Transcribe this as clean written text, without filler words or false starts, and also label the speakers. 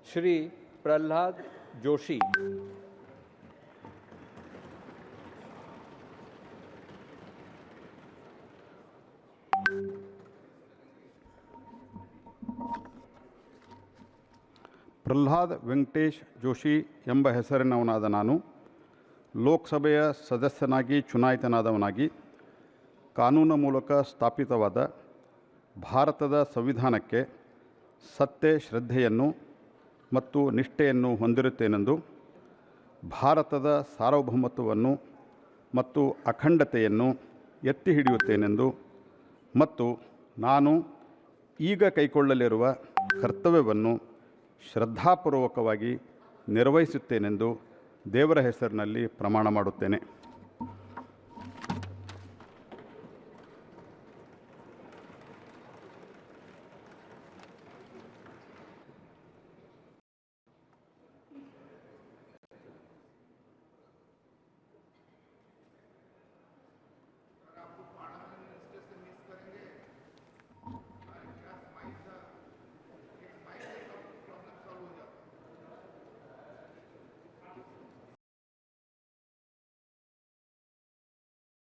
Speaker 1: श्री प्रल्हाद जोशी।
Speaker 2: ಪ್ರಹ್ಲಾದ್ ವೆಂಕಟೇಶ್ ಜೋಶಿ ಎಂಬ ಹೆಸರಿನವನಾದ ನಾನು ಲೋಕಸಭೆಯ ಸದಸ್ಯನಾಗಿ ಚುನಾಯಿತನಾದವನಾಗಿ ಕಾನೂನು ಮೂಲಕ ಸ್ಥಾಪಿತವಾದ ಭಾರತದ ಸಂವಿಧಾನಕ್ಕೆ ಸತ್ಯ ಶ್ರದ್ಧೆಯನ್ನು ಮತ್ತು ನಿಷ್ಠೆಯನ್ನು ಹೊಂದಿರುತ್ತೇನೆಂದು, ಭಾರತದ ಸಾರ್ವಭೌಮತ್ವವನ್ನು ಮತ್ತು ಅಖಂಡತೆಯನ್ನು ಎತ್ತಿ ಹಿಡಿಯುತ್ತೇನೆಂದು ಮತ್ತು ನಾನು ಈಗ ಕೈಗೊಳ್ಳಲಿರುವ ಕರ್ತವ್ಯವನ್ನು ಶ್ರದ್ಧಾಪೂರ್ವಕವಾಗಿ ನಿರ್ವಹಿಸುತ್ತೇನೆಂದು ದೇವರ ಹೆಸರಿನಲ್ಲಿ ಪ್ರಮಾಣ ಮಾಡುತ್ತೇನೆ.